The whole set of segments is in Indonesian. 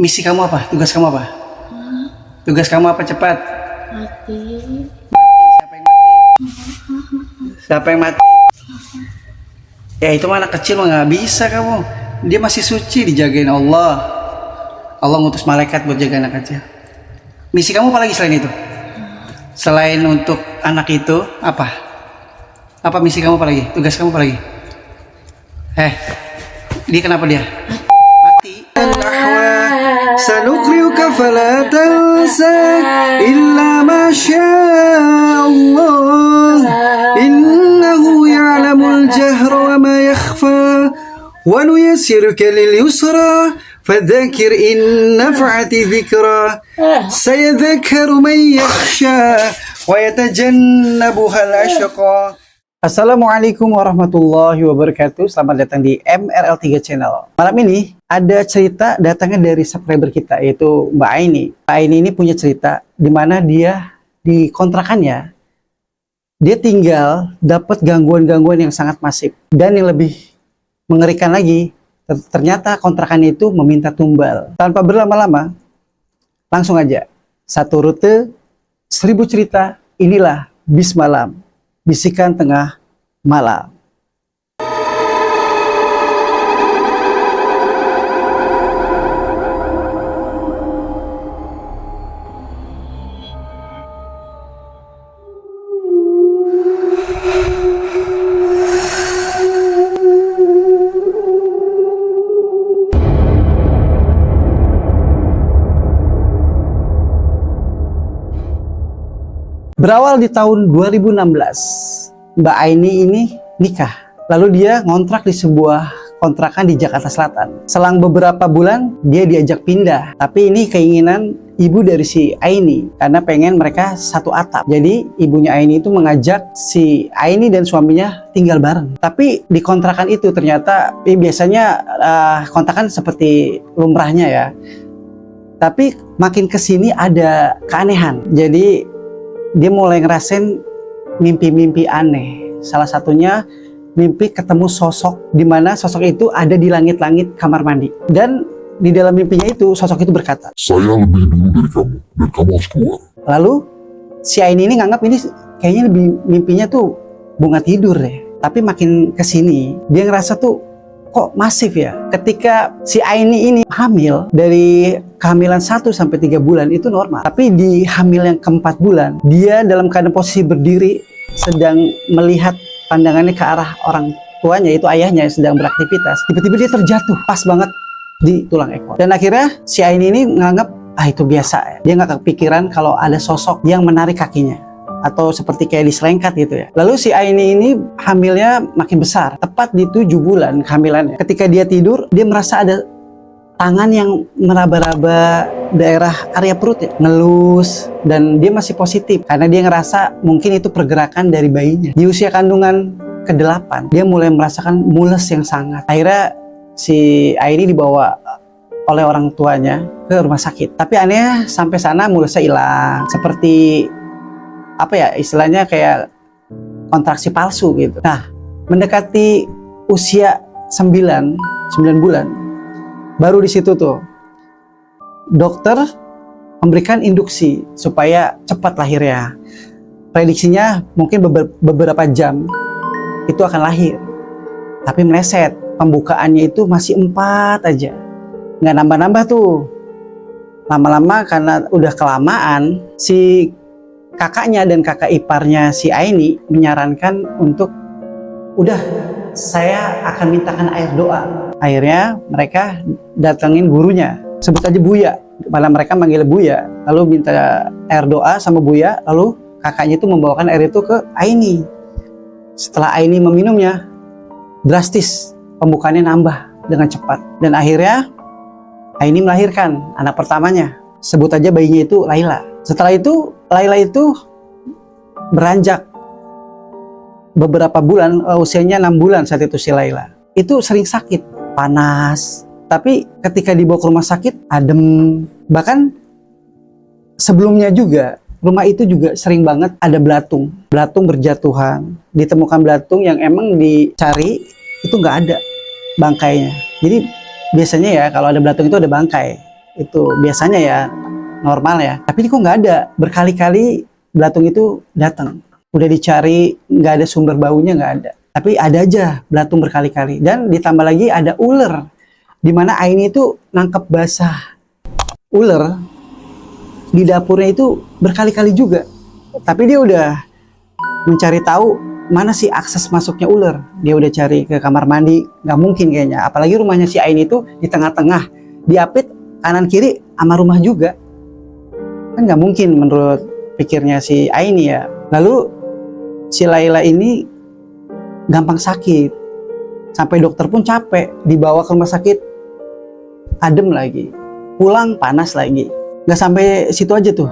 Misi kamu apa? Tugas kamu apa? Tugas kamu apa? Cepat. Mati. Siapa yang mati? Siapa yang mati? Ya itu mah anak kecil mah nggak bisa kamu. Dia masih suci, dijagain Allah. Allah ngutus malaikat buat jaga anak kecil. Misi kamu apa lagi selain itu? Selain untuk anak itu apa? Apa misi kamu apa lagi? Tugas kamu apa lagi? Dia kenapa dia? Mati. Sanukriuka fala tansa illa ma syaa Allah innahu ya'lamul jahra wa ma yakhfa wa nuyassiruka lil yusra fadzakir in nafa'ati dzikra sayadhakkaru man yakhsha wa yatajannabuha al-ashqa. Assalamualaikum warahmatullahi wabarakatuh. Selamat datang di MRL3 Channel. Malam ini ada cerita datangnya dari subscriber kita, yaitu Mbak Aini. Mbak Aini ini punya cerita di mana dia di kontrakannya dia tinggal dapat gangguan-gangguan yang sangat masif. Dan yang lebih mengerikan lagi, ternyata kontrakannya itu meminta tumbal. Tanpa berlama-lama, langsung aja satu rute 1000 cerita. Inilah Bis Malam, bisikan tengah malam. Berawal di tahun 2016, Mbak Aini ini nikah. Lalu dia ngontrak di sebuah kontrakan di Jakarta Selatan. Selang beberapa bulan, dia diajak pindah. Tapi ini keinginan ibu dari si Aini, karena pengen mereka satu atap. Jadi ibunya Aini itu mengajak si Aini dan suaminya tinggal bareng. Tapi di kontrakan itu ternyata, biasanya kontrakan seperti lumrahnya ya. Tapi makin kesini ada keanehan. Jadi dia mulai ngerasain mimpi-mimpi aneh. Salah satunya mimpi ketemu sosok, di mana sosok itu ada di langit-langit kamar mandi. Dan di dalam mimpinya itu sosok itu berkata, "Saya lebih dulu dari kamu dan kamu harus keluar." Lalu si Aini ini nganggap ini kayaknya lebih mimpinya tuh bunga tidur deh. Tapi makin kesini dia ngerasa tuh kok masif ya. Ketika si Aini ini hamil, dari kehamilan 1 sampai 3 bulan itu normal. Tapi di hamil yang ke-4 bulan, dia dalam keadaan posisi berdiri, sedang melihat pandangannya ke arah orang tuanya, itu ayahnya yang sedang beraktivitas. Tiba-tiba dia terjatuh pas banget di tulang ekor. Dan akhirnya si Aini ini menganggap, itu biasa ya. Dia nggak kepikiran kalau ada sosok yang menarik kakinya, atau seperti kayak diselengkat gitu ya. Lalu si Aini ini hamilnya makin besar, tepat di 7 bulan kehamilannya. Ketika dia tidur, dia merasa ada tangan yang meraba-raba daerah area perut ya, ngelus, dan dia masih positif karena dia ngerasa mungkin itu pergerakan dari bayinya. Di usia kandungan ke-8, dia mulai merasakan mules yang sangat. Akhirnya si Aini dibawa oleh orang tuanya ke rumah sakit. Tapi anehnya sampai sana mulesnya hilang, seperti apa ya, istilahnya kayak kontraksi palsu gitu. Nah, mendekati usia 9 bulan, baru di situ tuh dokter memberikan induksi supaya cepat lahirnya. Prediksinya mungkin beberapa jam itu akan lahir. Tapi meleset, pembukaannya itu masih 4 aja. Nggak nambah-nambah tuh. Lama-lama karena udah kelamaan, si kakaknya dan kakak iparnya si Aini menyarankan untuk udah, saya akan mintakan air doa. Akhirnya mereka datengin gurunya, sebut aja Buya, malah mereka manggil Buya. Lalu minta air doa sama Buya, lalu kakaknya itu membawakan air itu ke Aini. Setelah Aini meminumnya, drastis pembukaannya nambah dengan cepat. Dan akhirnya Aini melahirkan anak pertamanya, sebut aja bayinya itu Laila. Setelah itu Laila itu beranjak beberapa bulan, usianya 6 bulan saat itu si Laila. Itu sering sakit, panas. Tapi ketika dibawa ke rumah sakit, adem. Bahkan sebelumnya juga, rumah itu juga sering banget ada belatung. Belatung berjatuhan. Ditemukan belatung yang emang dicari, itu nggak ada bangkainya. Jadi biasanya ya kalau ada belatung itu ada bangkai. itu biasanya ya normal ya. Tapi ini kok nggak ada, berkali-kali belatung itu datang. Udah dicari, nggak ada sumber baunya, nggak ada. Tapi ada aja belatung berkali-kali. Dan ditambah lagi ada ular, dimana Aini itu nangkep basah ular di dapurnya itu berkali-kali juga. Tapi dia udah mencari tahu mana sih akses masuknya ular. Dia udah cari ke kamar mandi, nggak mungkin kayaknya. Apalagi rumahnya si Aini itu di tengah-tengah, diapit kanan kiri sama rumah juga. Kan nggak mungkin menurut pikirnya si Aini ya. Lalu si Laila ini gampang sakit, sampai dokter pun capek, dibawa ke rumah sakit, adem lagi, pulang panas lagi. Nggak sampai situ aja tuh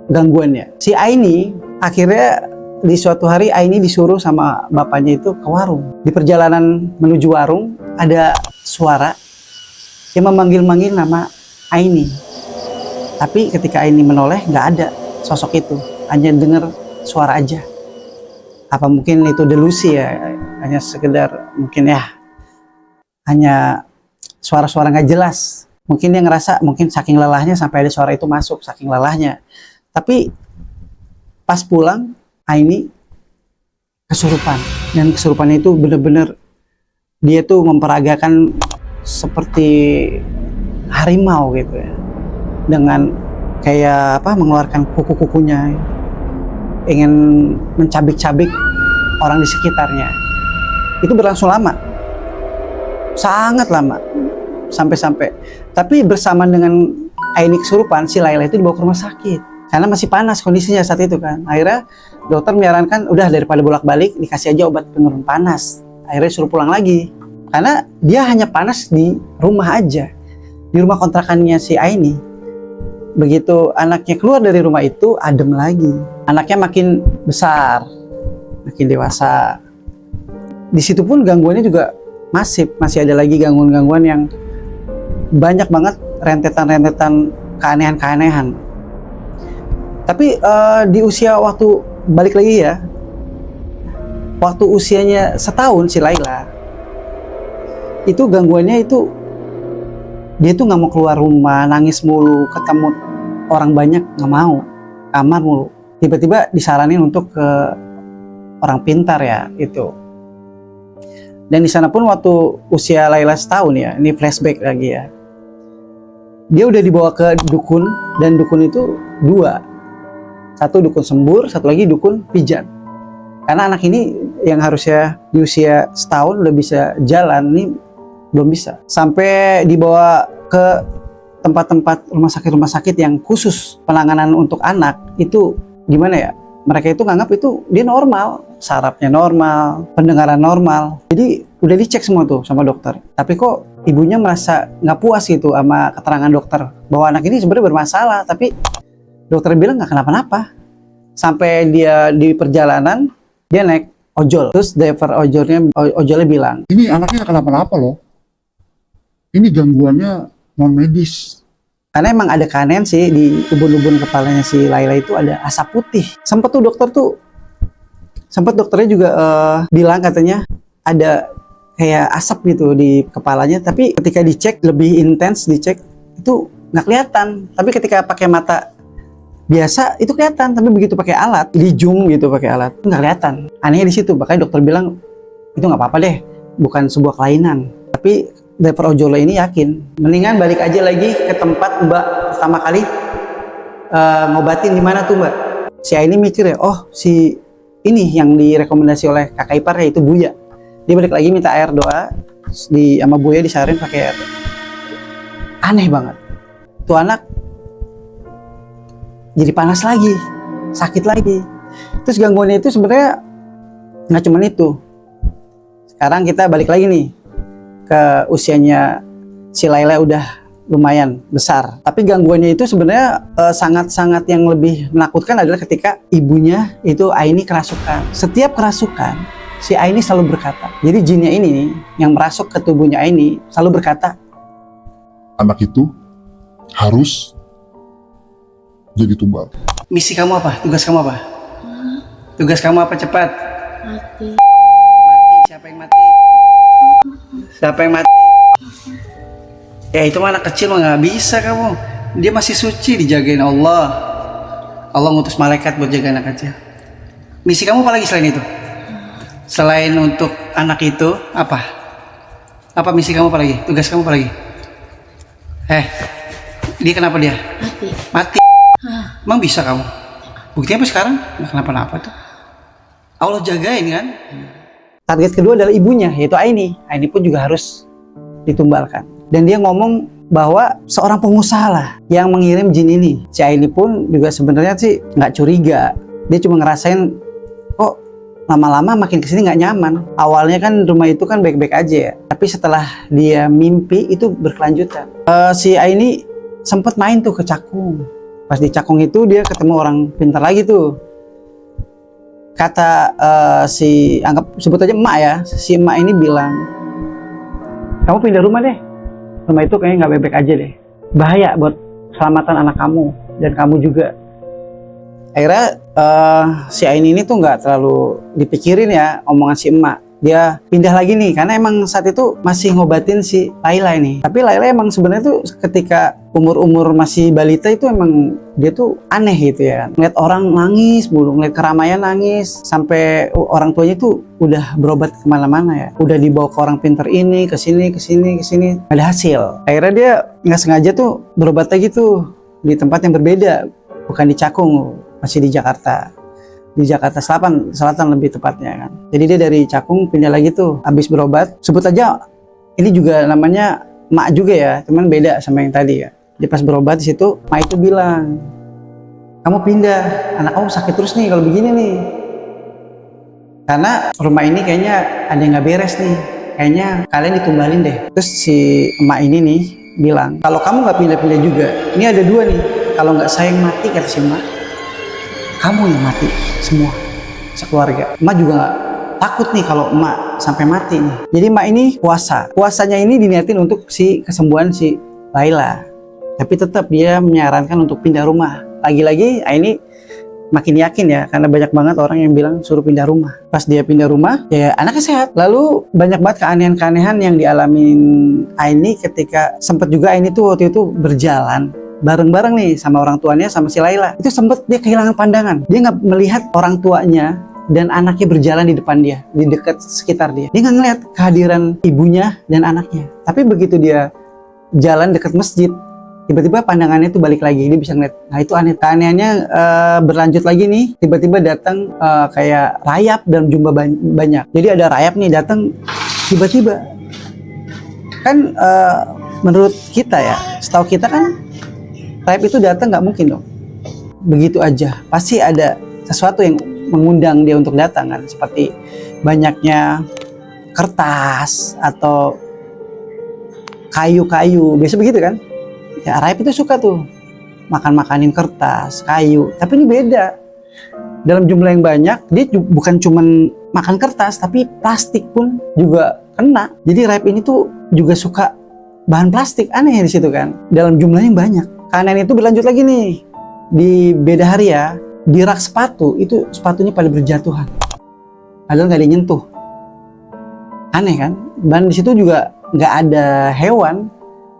gangguannya. Si Aini akhirnya di suatu hari Aini disuruh sama bapaknya itu ke warung. Di perjalanan menuju warung ada suara yang memanggil-manggil nama Aini. Tapi ketika Aini menoleh nggak ada sosok itu, hanya dengar suara aja. Apa mungkin itu delusi ya, hanya sekedar mungkin ya, hanya suara-suara nggak jelas. Mungkin dia ngerasa mungkin saking lelahnya sampai ada suara itu masuk, saking lelahnya. Tapi pas pulang Aini kesurupan, dan kesurupannya itu benar-benar dia tuh memperagakan seperti harimau gitu ya, dengan kayak apa, mengeluarkan kuku-kukunya, ingin mencabik-cabik orang di sekitarnya. Itu berlangsung lama, sangat lama, sampai-sampai. Tapi bersamaan dengan Aini kesurupan, si Laila itu dibawa ke rumah sakit karena masih panas kondisinya saat itu kan. Akhirnya dokter menyarankan udah daripada bolak-balik dikasih aja obat penurun panas. Akhirnya suruh pulang lagi karena dia hanya panas di rumah aja, di rumah kontrakannya si Aini. Begitu anaknya keluar dari rumah itu, adem lagi. Anaknya makin besar, makin dewasa. Di situ pun gangguannya juga masih ada lagi gangguan-gangguan yang banyak banget, rentetan-rentetan keanehan-keanehan. Tapi di usia waktu balik lagi ya, waktu usianya setahun si Laila, itu gangguannya itu dia tuh nggak mau keluar rumah, nangis mulu, ketemu orang banyak nggak mau, kamar mulu. Tiba-tiba disaranin untuk ke orang pintar ya itu. Dan di sana pun waktu usia Laila setahun ya, ini flashback lagi ya, dia udah dibawa ke dukun, dan dukun itu dua. Satu dukun sembur, satu lagi dukun pijat. Karena anak ini yang harusnya di usia setahun udah bisa jalan, ini belum bisa. Sampai dibawa ke tempat-tempat rumah sakit yang khusus penanganan untuk anak. Itu gimana ya? Mereka itu nganggap itu dia normal, sarafnya normal, pendengaran normal. Jadi udah dicek semua tuh sama dokter. Tapi kok ibunya merasa nggak puas gitu sama keterangan dokter bahwa anak ini sebenarnya bermasalah, tapi dokter bilang nggak kenapa-napa. Sampai dia di perjalanan dia naik ojol, terus driver ojolnya bilang, Ini anaknya kenapa-napa loh. Ini gangguannya non medis. karena emang ada keanehan sih di ubun-ubun kepalanya si Laila itu ada asap putih. Sempet dokternya juga bilang katanya ada kayak asap gitu di kepalanya, tapi ketika dicek lebih intens, dicek itu nggak kelihatan. Tapi ketika pakai mata biasa itu kelihatan, tapi begitu pakai alat, di zoom gitu pakai alat, nggak kelihatan. Anehnya di situ, makanya dokter bilang itu nggak apa-apa deh, bukan sebuah kelainan. Tapi driver ojol ini yakin, mendingan balik aja lagi ke tempat Mbak pertama kali ngobatin. Di mana tuh Mbak? Si Aini mikir ya, oh si ini yang direkomendasi oleh kakak iparnya itu Buya. Dia balik lagi minta air doa, sama Buya disarin pakai air. Aneh banget, tuh anak jadi panas lagi, sakit lagi. Terus gangguannya itu sebenarnya nggak cuma itu. Sekarang kita balik lagi nih ke usianya si Laila, udah lumayan besar. Tapi gangguannya itu sebenarnya sangat-sangat yang lebih menakutkan adalah ketika ibunya itu Aini kerasukan. Setiap kerasukan si Aini selalu berkata, jadi jinnya ini nih, yang merasuk ke tubuhnya Aini selalu berkata, Anak itu harus jadi tumbal. misi kamu apa? Tugas kamu apa? Tugas kamu apa? Cepat. Mati. Mati. Siapa yang mati? Siapa yang mati? Ya itu mah anak kecil mah nggak bisa kamu. Dia masih suci, dijagain Allah. Allah ngutus malaikat buat jaga anak kecil. Misi kamu apa lagi selain itu? Selain untuk anak itu apa? Apa misi kamu apa lagi? Tugas kamu apa lagi? Dia kenapa dia? Mati. Emang bisa kamu? Buktinya apa sekarang? Nggak kenapa-napa tuh. Allah jagain kan? Target kedua adalah ibunya, yaitu Aini. Aini pun juga harus ditumbalkan. Dan dia ngomong bahwa seorang pengusaha lah yang mengirim jin ini. Si Aini pun juga sebenarnya sih nggak curiga. Dia cuma ngerasain kok lama-lama makin kesini nggak nyaman. Awalnya kan rumah itu kan baik-baik aja ya. Tapi setelah dia mimpi itu berkelanjutan. Si Aini sempat main tuh ke Cakung. Pas di Cakung itu dia ketemu orang pintar lagi tuh. Kata anggap sebut aja emak ya. Si emak ini bilang, kamu pindah rumah deh. Rumah itu kayaknya nggak baik-baik aja deh. Bahaya buat keselamatan anak kamu dan kamu juga. Akhirnya si Aini ini tuh nggak terlalu dipikirin ya omongan si emak. Dia pindah lagi nih karena emang saat itu masih ngobatin si Laila ini. Tapi Laila emang sebenarnya tuh ketika umur-umur masih balita itu emang dia tuh aneh gitu ya. Ngeliat orang nangis mulu, ngeliat keramaian nangis. Sampai orang tuanya tuh udah berobat kemana-mana ya. Udah dibawa ke orang pinter ini, ke sini. Nggak ada hasil. Akhirnya dia nggak sengaja tuh berobat lagi tuh di tempat yang berbeda. Bukan di Cakung, masih di Jakarta. Di Jakarta Selatan lebih tepatnya kan. Jadi dia dari Cakung pindah lagi tuh habis berobat. Sebut aja ini juga namanya Mak juga ya, cuman beda sama yang tadi ya. Dia pas berobat di situ, Mak itu bilang, kamu pindah, anak kamu sakit terus nih kalau begini nih. Karena rumah ini kayaknya ada yang nggak beres nih. Kayaknya kalian ditumbalin deh. Terus si emak ini nih bilang, kalau kamu nggak pindah-pindah juga, ini ada dua nih. Kalau nggak saya yang mati, kata si emak, kamu yang mati semua sekeluarga. Emak juga gak takut nih kalau emak sampai mati nih. Jadi emak ini puasanya ini diniatin untuk si kesembuhan si Laila. Tapi tetap dia menyarankan untuk pindah rumah. Lagi-lagi ini makin yakin ya, karena banyak banget orang yang bilang suruh pindah rumah. Pas dia pindah rumah ya anaknya sehat. Lalu banyak banget keanehan-keanehan yang dialamin Aini ketika sempat juga Aini tuh waktu itu berjalan bareng-bareng nih sama orang tuanya sama si Laila. Itu sempet dia kehilangan pandangan. Dia nggak melihat orang tuanya dan anaknya berjalan di depan dia, di dekat sekitar dia. Dia nggak ngelihat kehadiran ibunya dan anaknya. Tapi begitu dia jalan dekat masjid, tiba-tiba pandangannya itu balik lagi. Dia bisa ngeliat. Nah itu aneh. Keanehannya berlanjut lagi nih. Tiba-tiba datang kayak rayap dalam jumlah banyak. Jadi ada rayap nih datang tiba-tiba. Kan menurut kita ya, setahu kita kan rayap itu datang nggak mungkin dong begitu aja, pasti ada sesuatu yang mengundang dia untuk datang kan, seperti banyaknya kertas atau kayu-kayu, biasa begitu kan ya. Rayap itu suka tuh makan-makanin kertas, kayu, tapi ini beda. Dalam jumlah yang banyak, dia bukan cuman makan kertas, tapi plastik pun juga kena. Jadi rayap ini tuh juga suka bahan plastik, aneh di situ kan, dalam jumlah yang banyak. Keanehan itu berlanjut lagi nih di beda hari ya, di rak sepatu itu sepatunya pada berjatuhan, padahal nggak ada yang nyentuh. Aneh kan? Dan di situ juga nggak ada hewan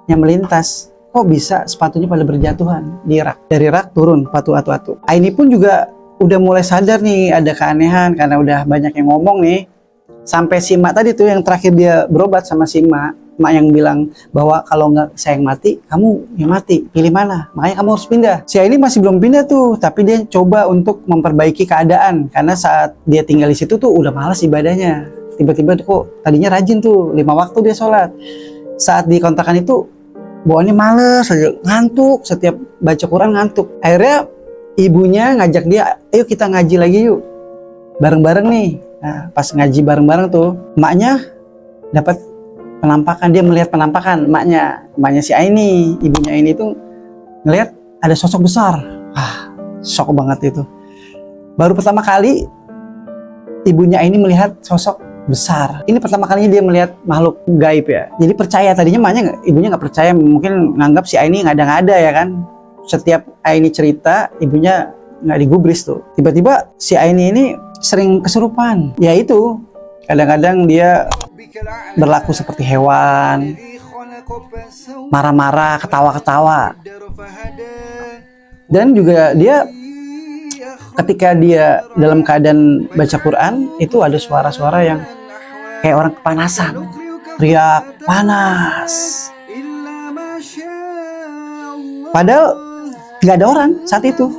yang melintas. Kok bisa sepatunya pada berjatuhan di rak? Dari rak turun sepatu. Aini pun juga udah mulai sadar nih ada keanehan karena udah banyak yang ngomong nih. Sampai si emak tadi tuh yang terakhir dia berobat sama si emak yang bilang bahwa kalau nggak saya yang mati, kamu yang mati, pilih mana? Makanya kamu harus pindah. Si ini masih belum pindah tuh, tapi dia coba untuk memperbaiki keadaan karena saat dia tinggal di situ tuh udah malas ibadahnya. Tiba-tiba tuh kok tadinya rajin tuh 5 waktu dia sholat. Saat di kontrakan itu bawaannya males aja, ngantuk, setiap baca Quran ngantuk. Akhirnya ibunya ngajak dia, ayo kita ngaji lagi yuk, bareng-bareng nih. Nah, pas ngaji bareng-bareng tuh, emaknya dapat penampakan. Dia melihat penampakan emaknya si Aini, ibunya ini tuh ngelihat ada sosok besar. Shock banget itu. Baru pertama kali ibunya Aini melihat sosok besar. Ini pertama kalinya dia melihat makhluk gaib ya. Jadi percaya, tadinya ibunya nggak percaya, mungkin nganggap si Aini ngada-ngada ya kan. Setiap Aini cerita, ibunya nggak digubris tuh. Tiba-tiba si Aini ini sering kesurupan. Ya itu, kadang-kadang dia berlaku seperti hewan, marah-marah, ketawa-ketawa. Dan juga dia ketika dia dalam keadaan baca Quran itu ada suara-suara yang kayak orang kepanasan, teriak panas. Padahal nggak ada orang saat itu,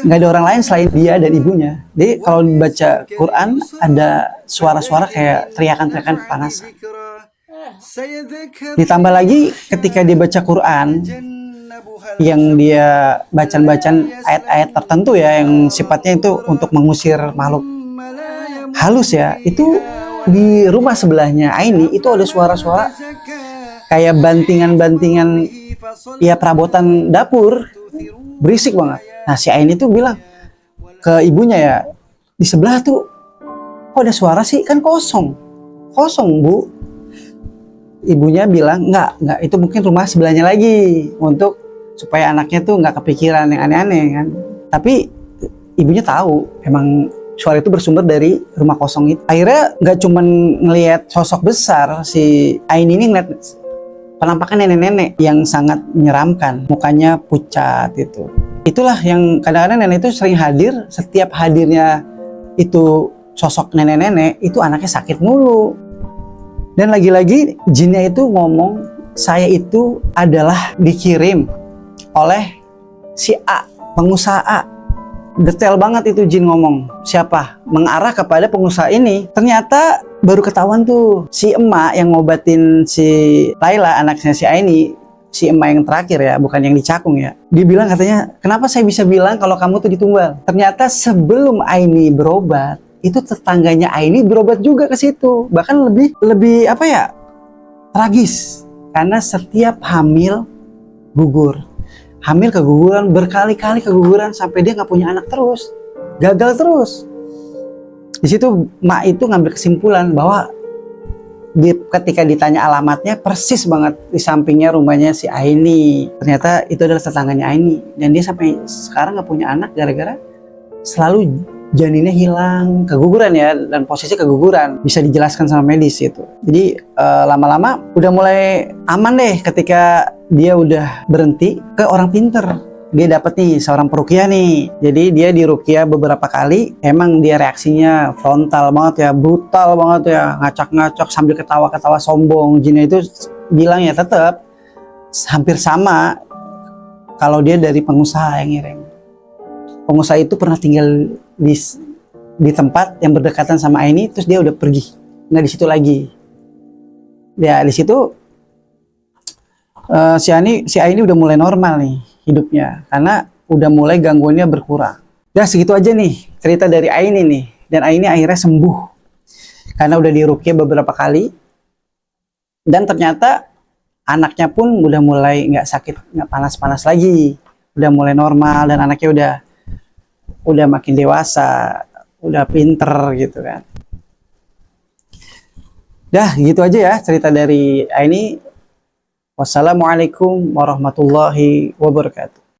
nggak ada orang lain selain dia dan ibunya. Jadi kalau baca Quran ada suara-suara kayak teriakan-teriakan kepanasan. Ditambah lagi ketika dia baca Quran yang dia bacaan-bacaan ayat-ayat tertentu ya yang sifatnya itu untuk mengusir makhluk halus ya, itu di rumah sebelahnya Aini itu ada suara-suara kayak bantingan-bantingan ya perabotan dapur, berisik banget. Nah si Aini tuh bilang ke ibunya ya, di sebelah tuh kok ada suara sih, kan kosong bu. Ibunya bilang enggak, itu mungkin rumah sebelahnya lagi untuk supaya anaknya tuh nggak kepikiran yang aneh-aneh kan. Tapi ibunya tahu emang suara itu bersumber dari rumah kosong itu. Akhirnya nggak cuman ngelihat sosok besar, si Aini ini ngeliat penampakan nenek-nenek yang sangat menyeramkan, mukanya pucat itu. Itulah yang kadang-kadang nenek itu sering hadir, setiap hadirnya itu sosok nenek-nenek itu anaknya sakit mulu. Dan lagi-lagi jinnya itu ngomong, saya itu adalah dikirim oleh si A, pengusaha A. Detail banget itu jin ngomong. Siapa? Mengarah kepada pengusaha ini. Ternyata baru ketahuan tuh si emak yang ngobatin si Laila, anaknya si Aini, si emak yang terakhir ya, bukan yang dicakung ya. Dia bilang katanya, kenapa saya bisa bilang kalau kamu tuh ditumbal? Ternyata sebelum Aini berobat, itu tetangganya Aini berobat juga ke situ. Bahkan lebih apa ya? Tragis. Karena setiap hamil gugur. Hamil keguguran, berkali-kali keguguran sampai dia nggak punya anak terus, gagal terus. Di situ mak itu ngambil kesimpulan bahwa ketika ditanya alamatnya persis banget di sampingnya rumahnya si Aini. Ternyata itu adalah tetangganya Aini dan dia sampai sekarang nggak punya anak gara-gara selalu janinnya hilang, keguguran ya, dan posisi keguguran bisa dijelaskan sama medis itu. Jadi lama-lama udah mulai aman deh ketika dia udah berhenti ke orang pinter. Dia dapat nih seorang peruqyah nih. Jadi dia diruqyah beberapa kali, emang dia reaksinya frontal banget ya, brutal banget ya, ngacak-ngacak sambil ketawa-ketawa sombong. Jinnya itu bilang ya tetap hampir sama kalau dia dari pengusaha yang ngirim. Pengusaha itu pernah tinggal di tempat yang berdekatan sama Aini, terus dia udah pergi, nggak di situ lagi. Ya di situ si Aini udah mulai normal nih hidupnya, karena udah mulai gangguannya berkurang. Udah segitu aja nih cerita dari Aini nih, dan Aini akhirnya sembuh karena udah diruqyah beberapa kali, dan ternyata anaknya pun udah mulai nggak sakit, nggak panas-panas lagi, udah mulai normal, dan anaknya udah makin dewasa, udah pinter gitu kan. Dah gitu aja ya cerita dari Aini. Wassalamualaikum warahmatullahi wabarakatuh.